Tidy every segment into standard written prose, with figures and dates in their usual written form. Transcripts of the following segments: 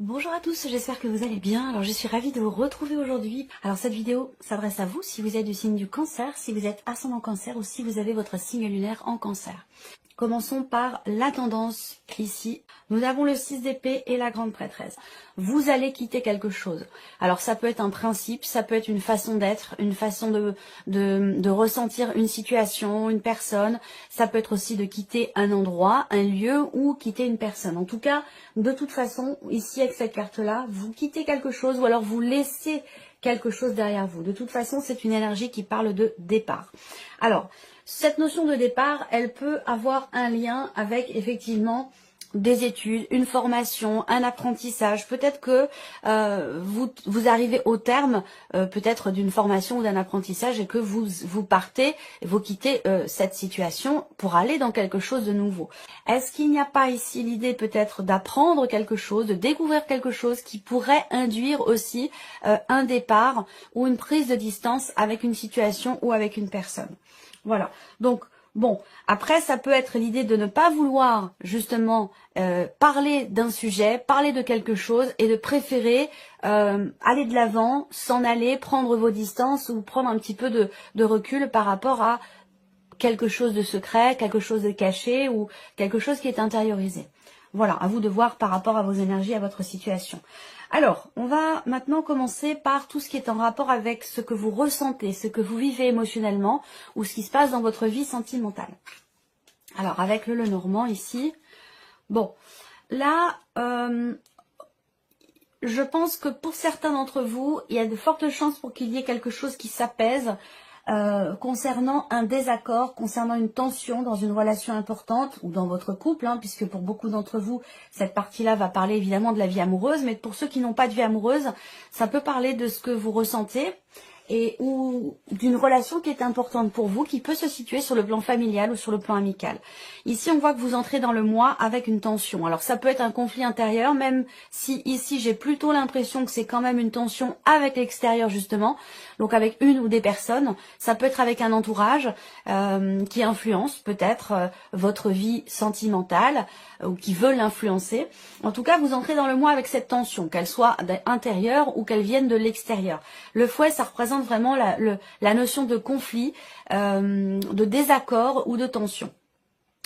Bonjour à tous, j'espère que vous allez bien. Alors je suis ravie de vous retrouver aujourd'hui. Alors cette vidéo s'adresse à vous si vous êtes du signe du cancer, si vous êtes ascendant cancer ou si vous avez votre signe lunaire en cancer. Commençons par la tendance ici. Nous avons le 6 d'épée et la grande prêtresse. Vous allez quitter quelque chose. Alors ça peut être un principe, ça peut être une façon d'être, une façon de ressentir une situation, une personne. Ça peut être aussi de quitter un endroit, un lieu ou quitter une personne. En tout cas, de toute façon, ici avec cette carte-là, vous quittez quelque chose ou alors vous laissez quelque chose derrière vous. De toute façon, c'est une énergie qui parle de départ. Alors, cette notion de départ, elle peut avoir un lien avec effectivement des études, une formation, un apprentissage. Peut-être que vous arrivez au terme peut-être d'une formation ou d'un apprentissage et que vous partez, vous quittez cette situation pour aller dans quelque chose de nouveau. Est-ce qu'il n'y a pas ici l'idée peut-être d'apprendre quelque chose, de découvrir quelque chose qui pourrait induire aussi un départ ou une prise de distance avec une situation ou avec une personne? Voilà, donc bon, après ça peut être l'idée de ne pas vouloir justement parler d'un sujet, parler de quelque chose et de préférer aller de l'avant, s'en aller, prendre vos distances ou prendre un petit peu de recul par rapport à quelque chose de secret, quelque chose de caché ou quelque chose qui est intériorisé. Voilà, à vous de voir par rapport à vos énergies, à votre situation. Alors, on va maintenant commencer par tout ce qui est en rapport avec ce que vous ressentez, ce que vous vivez émotionnellement ou ce qui se passe dans votre vie sentimentale. Alors, avec le Lenormand ici, bon, là, je pense que pour certains d'entre vous, il y a de fortes chances pour qu'il y ait quelque chose qui s'apaise concernant un désaccord, concernant une tension dans une relation importante ou dans votre couple, hein, puisque pour beaucoup d'entre vous, cette partie-là va parler évidemment de la vie amoureuse, mais pour ceux qui n'ont pas de vie amoureuse, ça peut parler de ce que vous ressentez et ou d'une relation qui est importante pour vous, qui peut se situer sur le plan familial ou sur le plan amical. Ici, on voit que vous entrez dans le mois avec une tension. Alors, ça peut être un conflit intérieur, même si ici, j'ai plutôt l'impression que c'est quand même une tension avec l'extérieur, justement, donc avec une ou des personnes. Ça peut être avec un entourage qui influence peut-être votre vie sentimentale ou qui veut l'influencer. En tout cas, vous entrez dans le mois avec cette tension, qu'elle soit intérieure ou qu'elle vienne de l'extérieur. Le fouet, ça représente vraiment la notion de conflit, de désaccord ou de tension.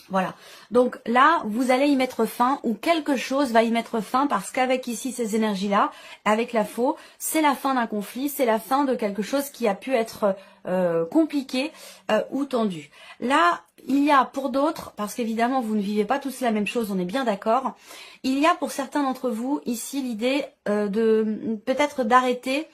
Voilà, donc là, vous allez y mettre fin ou quelque chose va y mettre fin parce qu'avec ici ces énergies-là, avec la faux, c'est la fin d'un conflit, c'est la fin de quelque chose qui a pu être compliqué ou tendu. Là, il y a pour d'autres, parce qu'évidemment vous ne vivez pas tous la même chose, on est bien d'accord, il y a pour certains d'entre vous ici l'idée de peut-être d'arrêter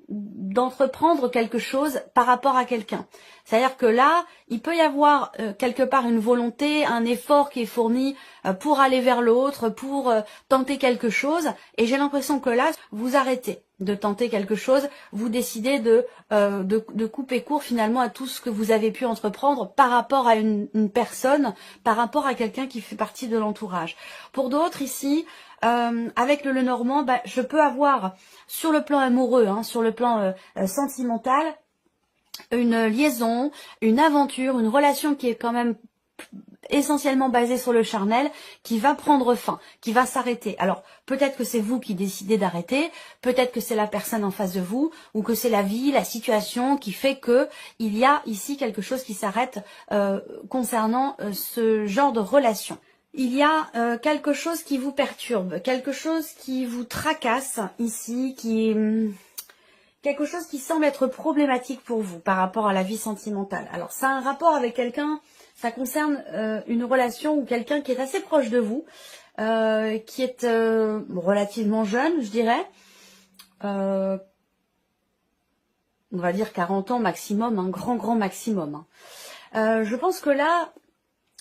d'entreprendre quelque chose par rapport à quelqu'un. C'est-à-dire que là, il peut y avoir quelque part une volonté, un effort qui est fourni pour aller vers l'autre, pour tenter quelque chose. Et j'ai l'impression que là, vous arrêtez de tenter quelque chose, vous décidez de couper court finalement à tout ce que vous avez pu entreprendre par rapport à une personne, par rapport à quelqu'un qui fait partie de l'entourage. Pour d'autres ici, avec le Lenormand, je peux avoir sur le plan amoureux, hein, sur le plan sentimental, une liaison, une aventure, une relation qui est quand même essentiellement basée sur le charnel, qui va prendre fin, qui va s'arrêter. Alors, peut-être que c'est vous qui décidez d'arrêter, peut-être que c'est la personne en face de vous, ou que c'est la vie, la situation qui fait que il y a ici quelque chose qui s'arrête concernant ce genre de relation. Il y a quelque chose qui vous perturbe, quelque chose qui vous tracasse ici, quelque chose qui semble être problématique pour vous par rapport à la vie sentimentale. Alors, ça a un rapport avec quelqu'un, ça concerne une relation ou quelqu'un qui est assez proche de vous, qui est relativement jeune, je dirais. On va dire 40 ans maximum, un grand maximum. Je pense que là,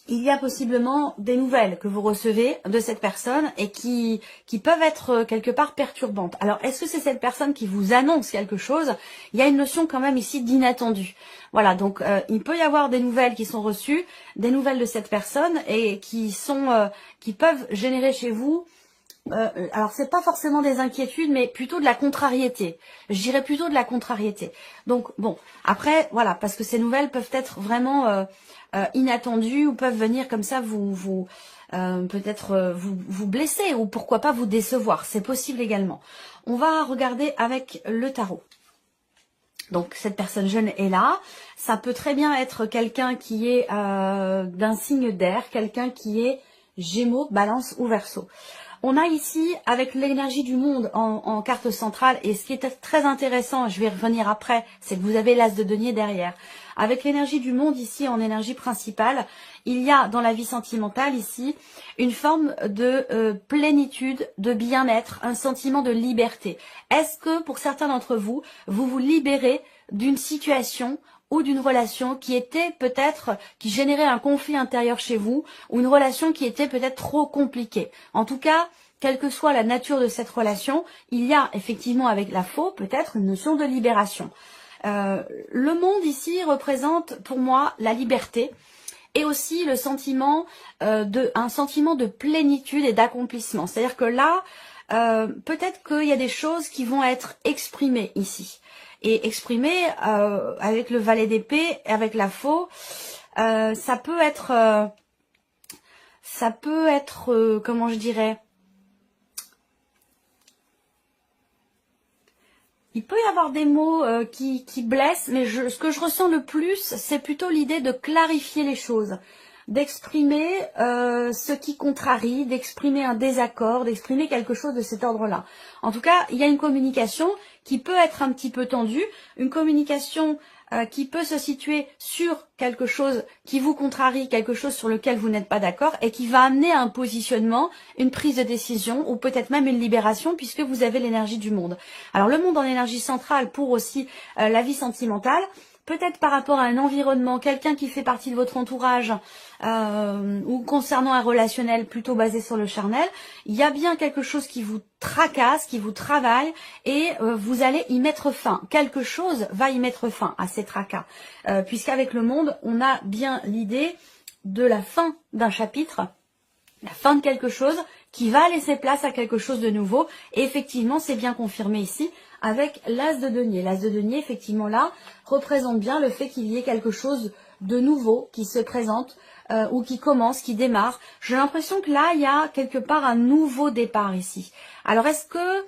il y a possiblement des nouvelles que vous recevez de cette personne et qui peuvent être quelque part perturbantes. Alors, est-ce que c'est cette personne qui vous annonce quelque chose? Il y a une notion quand même ici d'inattendu. Voilà, donc il peut y avoir des nouvelles qui sont reçues, des nouvelles de cette personne et qui peuvent générer chez vous. Alors c'est pas forcément des inquiétudes, mais plutôt de la contrariété. Je dirais plutôt de la contrariété. Donc bon, après voilà, parce que ces nouvelles peuvent être vraiment inattendues ou peuvent venir comme ça vous peut-être vous blesser ou pourquoi pas vous décevoir. C'est possible également. On va regarder avec le tarot. Donc cette personne jeune est là. Ça peut très bien être quelqu'un qui est d'un signe d'air, quelqu'un qui est Gémeaux, Balance ou Verseau. On a ici, avec l'énergie du monde en carte centrale, et ce qui est très intéressant, je vais y revenir après, c'est que vous avez l'as de denier derrière. Avec l'énergie du monde ici, en énergie principale, il y a dans la vie sentimentale ici, une forme de plénitude, de bien-être, un sentiment de liberté. Est-ce que pour certains d'entre vous, vous vous libérez d'une situation ou d'une relation qui était peut-être, qui générait un conflit intérieur chez vous, ou une relation qui était peut-être trop compliquée. En tout cas, quelle que soit la nature de cette relation, il y a effectivement avec la faux peut-être une notion de libération. Le monde ici représente pour moi la liberté et aussi le sentiment un sentiment de plénitude et d'accomplissement. C'est-à-dire que là, peut-être qu'il y a des choses qui vont être exprimées ici. Et exprimer avec le valet d'épée, avec la faux, ça peut être, comment je dirais, il peut y avoir des mots qui blessent, mais ce que je ressens le plus, c'est plutôt l'idée de clarifier les choses, d'exprimer ce qui contrarie, d'exprimer un désaccord, d'exprimer quelque chose de cet ordre-là. En tout cas, il y a une communication qui peut être un petit peu tendue, une communication qui peut se situer sur quelque chose qui vous contrarie, quelque chose sur lequel vous n'êtes pas d'accord et qui va amener à un positionnement, une prise de décision ou peut-être même une libération puisque vous avez l'énergie du monde. Alors le monde en énergie centrale pour aussi la vie sentimentale, peut-être par rapport à un environnement, quelqu'un qui fait partie de votre entourage ou concernant un relationnel plutôt basé sur le charnel, il y a bien quelque chose qui vous tracasse, qui vous travaille et vous allez y mettre fin. Quelque chose va y mettre fin à ces tracas. Puisqu'avec le monde, on a bien l'idée de la fin d'un chapitre, la fin de quelque chose qui va laisser place à quelque chose de nouveau. Et effectivement, c'est bien confirmé ici avec l'as de denier. L'as de denier, effectivement, là, représente bien le fait qu'il y ait quelque chose de nouveau qui se présente ou qui commence, qui démarre. J'ai l'impression que là, il y a quelque part un nouveau départ ici. Alors, est-ce que...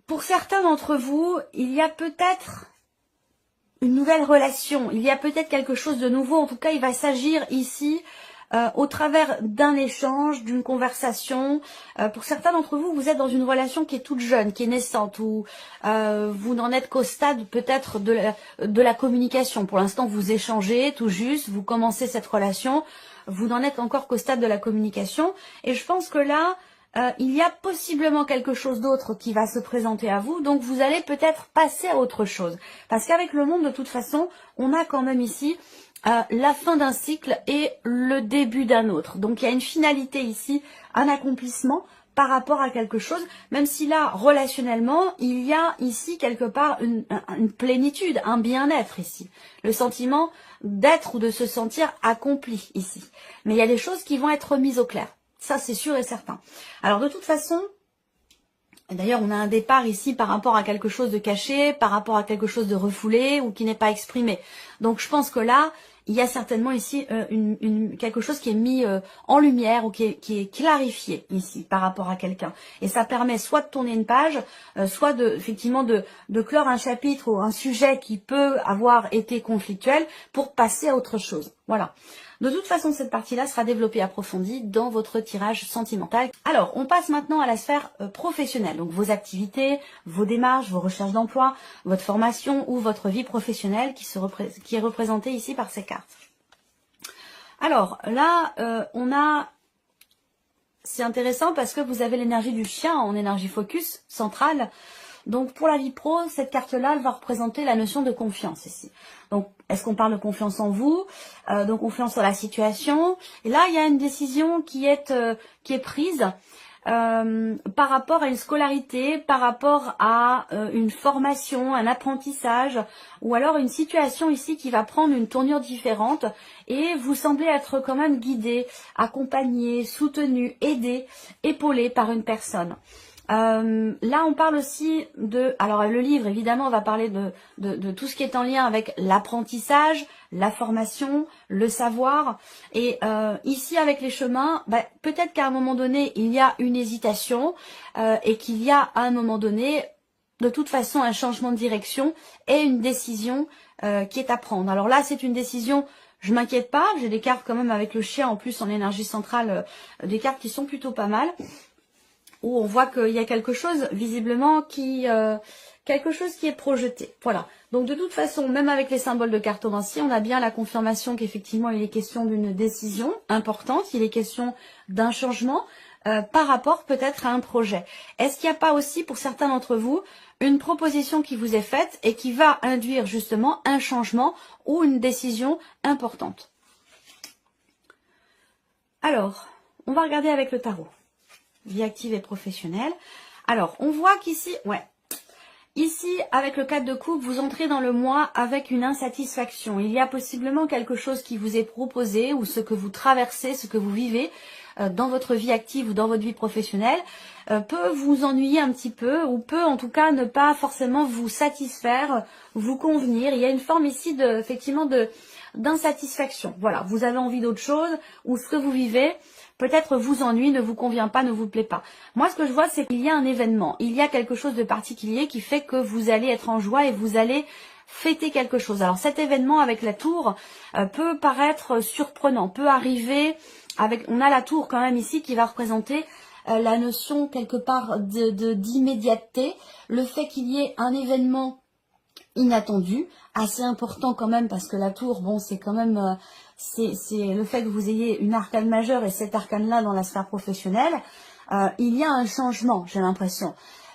pour certains d'entre vous, il y a peut-être une nouvelle relation, il y a peut-être quelque chose de nouveau. En tout cas, il va s'agir ici au travers d'un échange, d'une conversation. Pour certains d'entre vous, vous êtes dans une relation qui est toute jeune, qui est naissante, ou vous n'en êtes qu'au stade peut-être de la communication. Pour l'instant, vous échangez tout juste, vous commencez cette relation, vous n'en êtes encore qu'au stade de la communication. Et je pense que là, il y a possiblement quelque chose d'autre qui va se présenter à vous, donc vous allez peut-être passer à autre chose. Parce qu'avec le monde, de toute façon, on a quand même ici la fin d'un cycle et le début d'un autre. Donc il y a une finalité ici, un accomplissement par rapport à quelque chose, même si là, relationnellement, il y a ici quelque part une plénitude, un bien-être ici. Le sentiment d'être ou de se sentir accompli ici. Mais il y a des choses qui vont être mises au clair. Ça, c'est sûr et certain. Alors, de toute façon, d'ailleurs, on a un départ ici par rapport à quelque chose de caché, par rapport à quelque chose de refoulé ou qui n'est pas exprimé. Donc, je pense que là, il y a certainement ici quelque chose qui est mis en lumière ou qui est clarifié ici par rapport à quelqu'un. Et ça permet soit de tourner une page, soit effectivement de clore un chapitre ou un sujet qui peut avoir été conflictuel pour passer à autre chose. Voilà. De toute façon, cette partie-là sera développée approfondie dans votre tirage sentimental. Alors, on passe maintenant à la sphère professionnelle. Donc, vos activités, vos démarches, vos recherches d'emploi, votre formation ou votre vie professionnelle qui est représentée ici par ces cartes. Alors, là, c'est intéressant parce que vous avez l'énergie du chien en énergie focus centrale. Donc, pour la vie pro, cette carte-là, elle va représenter la notion de confiance ici. Donc, est-ce qu'on parle de confiance en vous, de confiance en la situation? Et là, il y a une décision qui est prise par rapport à une scolarité, par rapport à une formation, un apprentissage, ou alors une situation ici qui va prendre une tournure différente et vous semblez être quand même guidé, accompagné, soutenu, aidé, épaulé par une personne. Là, on parle aussi de... Alors, le livre, évidemment, va parler de tout ce qui est en lien avec l'apprentissage, la formation, le savoir. Et ici, avec les chemins, peut-être qu'à un moment donné, il y a une hésitation et qu'il y a à un moment donné, de toute façon, un changement de direction et une décision qui est à prendre. Alors là, c'est une décision, je m'inquiète pas, j'ai des cartes quand même avec le chien, en plus en énergie centrale, des cartes qui sont plutôt pas mal, où on voit qu'il y a quelque chose, visiblement, quelque chose qui est projeté. Voilà. Donc de toute façon, même avec les symboles de cartomancie, on a bien la confirmation qu'effectivement, il est question d'une décision importante, il est question d'un changement, par rapport peut-être à un projet. Est-ce qu'il n'y a pas aussi pour certains d'entre vous une proposition qui vous est faite et qui va induire justement un changement ou une décision importante? Alors, on va regarder avec le tarot. Vie active et professionnelle. Alors, on voit qu'ici, ici, avec le 4 de coupe, vous entrez dans le mois avec une insatisfaction. Il y a possiblement quelque chose qui vous est proposé ou ce que vous traversez, ce que vous vivez dans votre vie active ou dans votre vie professionnelle peut vous ennuyer un petit peu ou peut en tout cas ne pas forcément vous satisfaire, vous convenir. Il y a une forme ici effectivement d'insatisfaction. Voilà, vous avez envie d'autre chose ou ce que vous vivez peut-être vous ennuie, ne vous convient pas, ne vous plaît pas. Moi, ce que je vois, c'est qu'il y a un événement, il y a quelque chose de particulier qui fait que vous allez être en joie et vous allez fêter quelque chose. Alors cet événement avec la tour peut paraître surprenant, peut arriver avec, on a la tour quand même ici qui va représenter la notion quelque part d'immédiateté, le fait qu'il y ait un événement inattendu, assez important quand même parce que la tour, bon, c'est quand même, c'est le fait que vous ayez une arcane majeure et cet arcane-là dans la sphère professionnelle, il y a un changement, j'ai l'impression.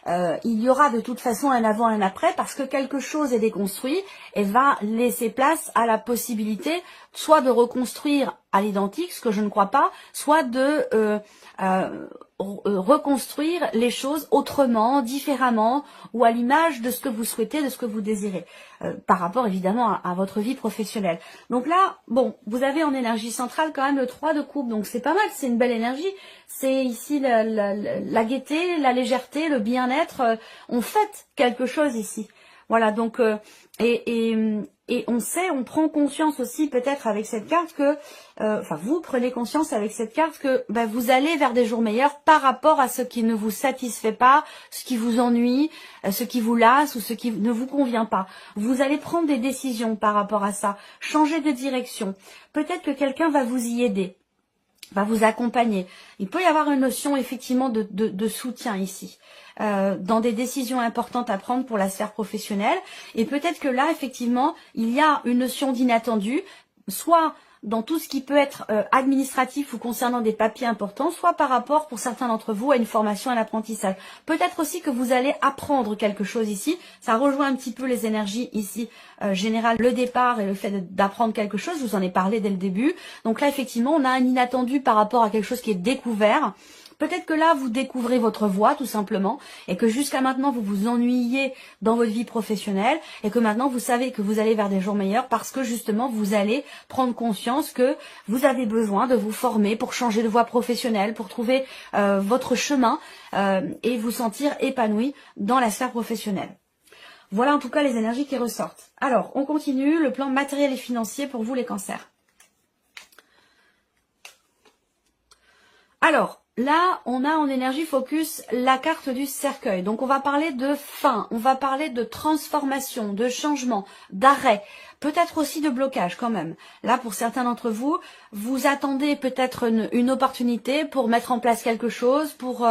Il y aura de toute façon un avant et un après parce que quelque chose est déconstruit et va laisser place à la possibilité soit de reconstruire à l'identique, ce que je ne crois pas, soit de reconstruire les choses autrement, différemment ou à l'image de ce que vous souhaitez, de ce que vous désirez, par rapport évidemment à votre vie professionnelle. Donc là, bon, vous avez en énergie centrale quand même le 3 de coupe, donc c'est pas mal, c'est une belle énergie. C'est ici la gaieté, la légèreté, le bien-être. On fête quelque chose ici. Voilà, donc et on sait, on prend conscience aussi peut-être avec cette carte que, enfin vous prenez conscience avec cette carte que vous allez vers des jours meilleurs par rapport à ce qui ne vous satisfait pas, ce qui vous ennuie, ce qui vous lasse ou ce qui ne vous convient pas. Vous allez prendre des décisions par rapport à ça, changer de direction. Peut-être que quelqu'un va vous y aider, va vous accompagner. Il peut y avoir une notion effectivement de soutien ici, dans des décisions importantes à prendre pour la sphère professionnelle. Et peut-être que là, effectivement, il y a une notion d'inattendu, soit dans tout ce qui peut être administratif ou concernant des papiers importants, soit par rapport, pour certains d'entre vous, à une formation, à l'apprentissage. Peut-être aussi que vous allez apprendre quelque chose ici. Ça rejoint un petit peu les énergies ici générales, le départ et le fait d'apprendre quelque chose. Je vous en ai parlé dès le début. Donc là, effectivement, on a un inattendu par rapport à quelque chose qui est découvert. Peut-être que là, vous découvrez votre voie, tout simplement, et que jusqu'à maintenant, vous vous ennuyiez dans votre vie professionnelle, et que maintenant, vous savez que vous allez vers des jours meilleurs parce que, justement, vous allez prendre conscience que vous avez besoin de vous former pour changer de voie professionnelle, pour trouver votre chemin et vous sentir épanoui dans la sphère professionnelle. Voilà en tout cas les énergies qui ressortent. Alors, on continue, le plan matériel et financier pour vous les cancers. Alors, là, on a en énergie focus la carte du cercueil. Donc, on va parler de fin, on va parler de transformation, de changement, d'arrêt, peut-être aussi de blocage quand même. Là, pour certains d'entre vous, vous attendez peut-être une opportunité pour mettre en place quelque chose, pour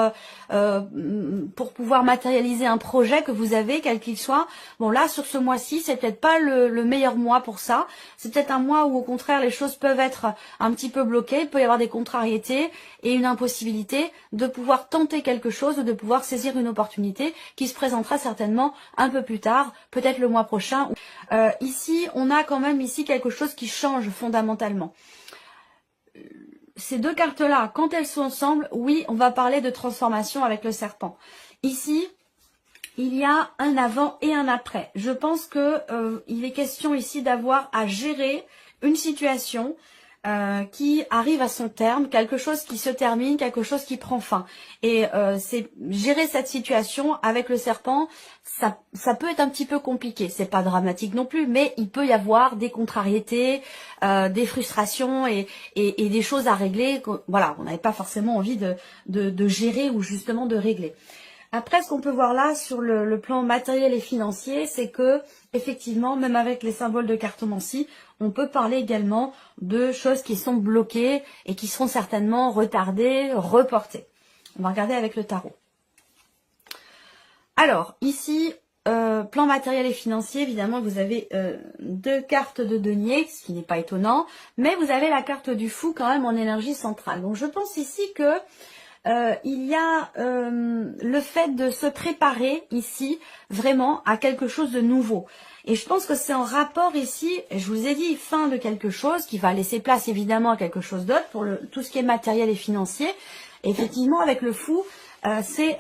pouvoir matérialiser un projet que vous avez, quel qu'il soit. Bon, là, sur ce mois-ci, c'est peut-être pas le meilleur mois pour ça. C'est peut-être un mois où, au contraire, les choses peuvent être un petit peu bloquées. Il peut y avoir des contrariétés et une impossibilité de pouvoir tenter quelque chose ou de pouvoir saisir une opportunité qui se présentera certainement un peu plus tard, peut-être le mois prochain. Ici, on a quand même ici quelque chose qui change fondamentalement. Ces deux cartes-là, quand elles sont ensemble, oui, on va parler de transformation avec le serpent. Ici, il y a un avant et un après. Je pense que il est question ici d'avoir à gérer une situation qui arrive à son terme, quelque chose qui se termine, quelque chose qui prend fin. Et c'est gérer cette situation avec le serpent, ça peut être un petit peu compliqué. C'est pas dramatique non plus, mais il peut y avoir des contrariétés, des frustrations et des choses à régler. Voilà, on n'avait pas forcément envie de gérer ou justement de régler. Après, ce qu'on peut voir là sur le plan matériel et financier, c'est que effectivement, même avec les symboles de cartomancie, on peut parler également de choses qui sont bloquées et qui seront certainement retardées, reportées. On va regarder avec le tarot. Alors, ici, plan matériel et financier, évidemment, vous avez 2 cartes de denier, ce qui n'est pas étonnant, mais vous avez la carte du fou quand même en énergie centrale. Donc, je pense ici que il y a le fait de se préparer ici vraiment à quelque chose de nouveau. Et je pense que c'est en rapport ici, je vous ai dit, fin de quelque chose qui va laisser place évidemment à quelque chose d'autre pour tout ce qui est matériel et financier. Et effectivement, avec le fou, c'est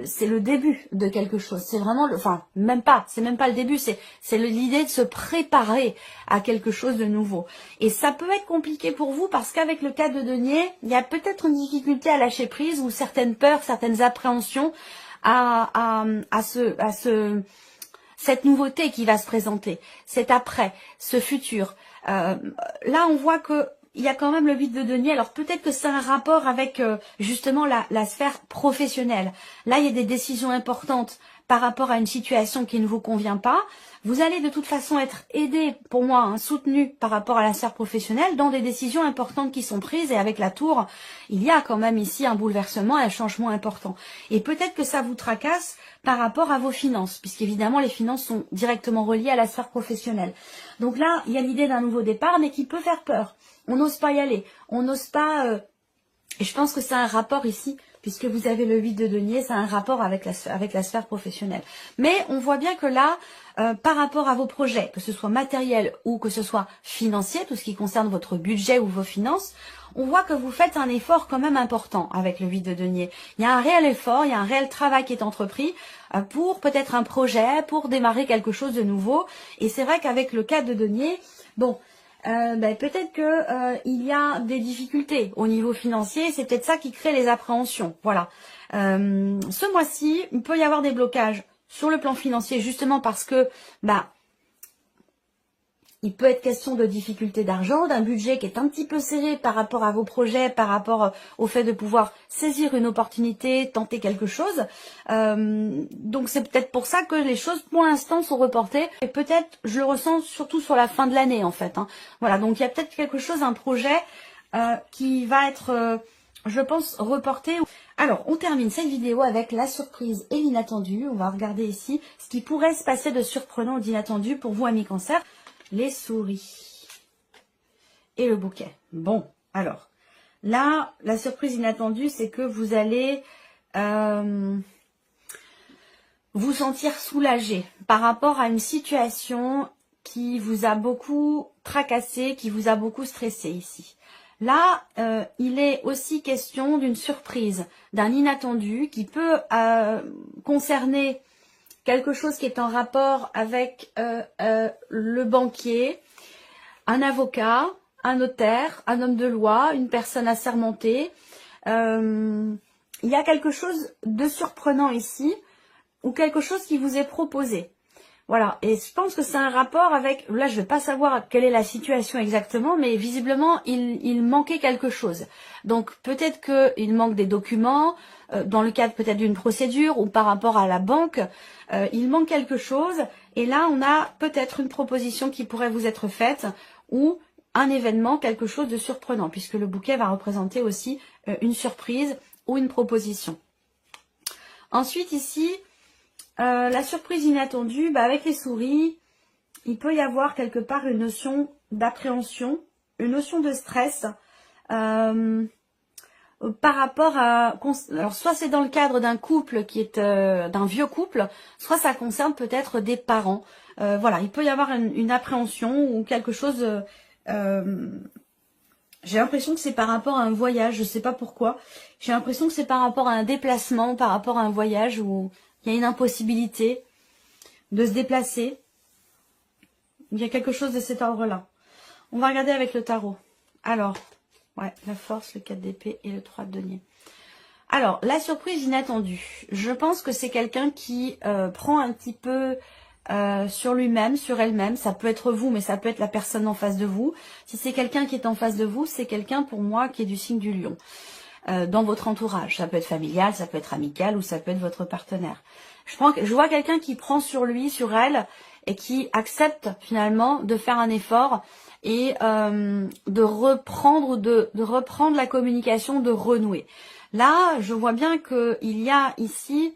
c'est le début de quelque chose. C'est vraiment, c'est même pas le début, c'est l'idée de se préparer à quelque chose de nouveau. Et ça peut être compliqué pour vous parce qu'avec le 4 de denier, il y a peut-être une difficulté à lâcher prise ou certaines peurs, certaines appréhensions cette nouveauté qui va se présenter, cet après, ce futur. Là, on voit que il y a quand même le 8 de denier. Alors peut-être que c'est un rapport avec justement la sphère professionnelle. Là, il y a des décisions importantes par rapport à une situation qui ne vous convient pas. Vous allez de toute façon être aidé, pour moi, soutenu par rapport à la sphère professionnelle dans des décisions importantes qui sont prises. Et avec la tour, il y a quand même ici un bouleversement, un changement important. Et peut-être que ça vous tracasse par rapport à vos finances, puisqu'évidemment les finances sont directement reliées à la sphère professionnelle. Donc là, il y a l'idée d'un nouveau départ, mais qui peut faire peur. On n'ose pas y aller, on n'ose pas... Et je pense que c'est un rapport ici, puisque vous avez le 8 de denier, c'est un rapport avec la sphère professionnelle. Mais on voit bien que là, par rapport à vos projets, que ce soit matériel ou que ce soit financier, tout ce qui concerne votre budget ou vos finances, on voit que vous faites un effort quand même important avec le 8 de denier. Il y a un réel effort, il y a un réel travail qui est entrepris pour peut-être un projet, pour démarrer quelque chose de nouveau. Et c'est vrai qu'avec le 4 de denier, bon... peut-être que il y a des difficultés au niveau financier, c'est peut-être ça qui crée les appréhensions. Voilà. Ce mois-ci, il peut y avoir des blocages sur le plan financier, justement parce que il peut être question de difficultés d'argent, d'un budget qui est un petit peu serré par rapport à vos projets, par rapport au fait de pouvoir saisir une opportunité, tenter quelque chose. Donc c'est peut-être pour ça que les choses pour l'instant sont reportées. Et peut-être, je le ressens surtout sur la fin de l'année en fait. Voilà, donc il y a peut-être quelque chose, un projet qui va être, je pense, reporté. Alors, on termine cette vidéo avec la surprise et l'inattendu. On va regarder ici ce qui pourrait se passer de surprenant ou d'inattendu pour vous, amis Cancer. Les souris et le bouquet. Bon, alors, là, la surprise inattendue, c'est que vous allez vous sentir soulagé par rapport à une situation qui vous a beaucoup tracassé, qui vous a beaucoup stressé ici. Là, il est aussi question d'une surprise, d'un inattendu qui peut concerner quelque chose qui est en rapport avec le banquier, un avocat, un notaire, un homme de loi, une personne assermentée. Il y a quelque chose de surprenant ici, ou quelque chose qui vous est proposé. Voilà, et je pense que c'est un rapport avec... Là, je ne vais pas savoir quelle est la situation exactement, mais visiblement, il manquait quelque chose. Donc, peut-être qu'il manque des documents, dans le cadre peut-être d'une procédure, ou par rapport à la banque, il manque quelque chose. Et là, on a peut-être une proposition qui pourrait vous être faite, ou un événement, quelque chose de surprenant, puisque le bouquet va représenter aussi une surprise ou une proposition. Ensuite, ici... la surprise inattendue, avec les souris, il peut y avoir quelque part une notion d'appréhension, une notion de stress par rapport à... Alors, soit c'est dans le cadre d'un couple qui est d'un vieux couple, soit ça concerne peut-être des parents. Voilà, il peut y avoir une appréhension ou quelque chose... j'ai l'impression que c'est par rapport à un voyage, je ne sais pas pourquoi. J'ai l'impression que c'est par rapport à un déplacement, par rapport à un voyage où... il y a une impossibilité de se déplacer. Il y a quelque chose de cet ordre-là. On va regarder avec le tarot. Alors, ouais, la force, le 4 d'épée et le 3 de denier. Alors, la surprise inattendue. Je pense que c'est quelqu'un qui prend un petit peu sur lui-même, sur elle-même. Ça peut être vous, mais ça peut être la personne en face de vous. Si c'est quelqu'un qui est en face de vous, c'est quelqu'un pour moi qui est du signe du lion. Dans votre entourage. Ça peut être familial, ça peut être amical ou ça peut être votre partenaire. Je vois quelqu'un qui prend sur lui, sur elle, et qui accepte finalement de faire un effort et de reprendre la communication, de renouer. Là, je vois bien qu'il y a ici,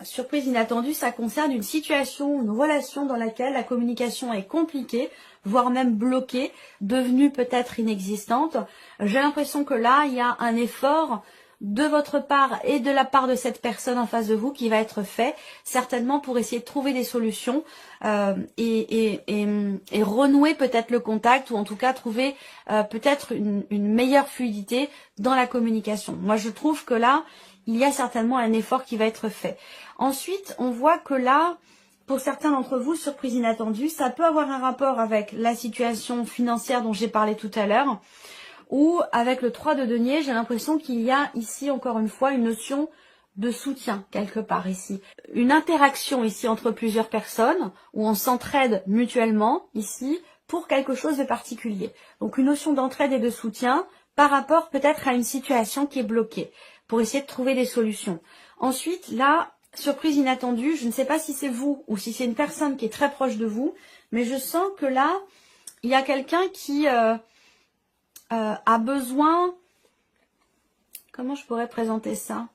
surprise inattendue, ça concerne une situation, une relation dans laquelle la communication est compliquée, voire même bloquée, devenue peut-être inexistante. J'ai l'impression que là, il y a un effort de votre part et de la part de cette personne en face de vous qui va être fait, certainement pour essayer de trouver des solutions et renouer peut-être le contact ou en tout cas trouver peut-être une meilleure fluidité dans la communication. Moi, je trouve que là, il y a certainement un effort qui va être fait. Ensuite, on voit que là, pour certains d'entre vous, surprise inattendue, ça peut avoir un rapport avec la situation financière dont j'ai parlé tout à l'heure, ou avec le 3 de denier, j'ai l'impression qu'il y a ici, encore une fois, une notion de soutien, quelque part ici. Une interaction ici entre plusieurs personnes, où on s'entraide mutuellement, ici, pour quelque chose de particulier. Donc une notion d'entraide et de soutien, par rapport peut-être à une situation qui est bloquée, pour essayer de trouver des solutions. Ensuite, là, surprise inattendue, je ne sais pas si c'est vous, ou si c'est une personne qui est très proche de vous, mais je sens que là, il y a quelqu'un qui... a besoin, comment je pourrais présenter ça?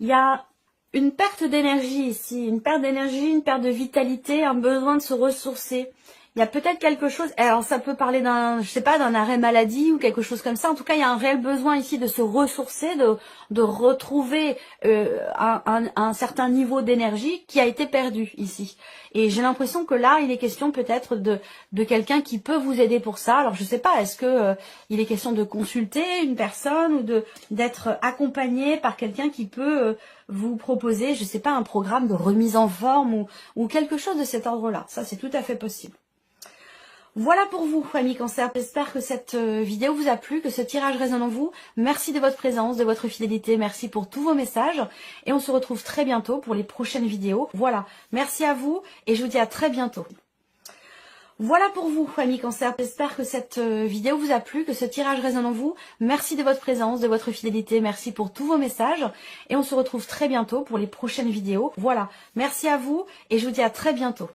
Il y a une perte d'énergie ici, une perte d'énergie, une perte de vitalité, un besoin de se ressourcer. Il y a peut-être quelque chose, alors ça peut parler d'un, je sais pas, d'un arrêt maladie ou quelque chose comme ça. En tout cas, il y a un réel besoin ici de se ressourcer, de retrouver un certain niveau d'énergie qui a été perdu ici. Et j'ai l'impression que là, il est question peut-être de quelqu'un qui peut vous aider pour ça. Alors je sais pas, est-ce que il est question de consulter une personne ou d'être accompagné par quelqu'un qui peut vous proposer, je sais pas, un programme de remise en forme ou quelque chose de cet ordre-là. Ça, c'est tout à fait possible. Voilà pour vous, amis Cancer. J'espère que cette vidéo vous a plu, que ce tirage résonne en vous. Merci de votre présence, de votre fidélité. Merci pour tous vos messages. Et on se retrouve très bientôt pour les prochaines vidéos. Voilà, merci à vous et je vous dis à très bientôt. Voilà pour vous, amis Cancer. J'espère que cette vidéo vous a plu, que ce tirage résonne en vous. Merci de votre présence, de votre fidélité. Merci pour tous vos messages. Et on se retrouve très bientôt pour les prochaines vidéos. Voilà, merci à vous et je vous dis à très bientôt.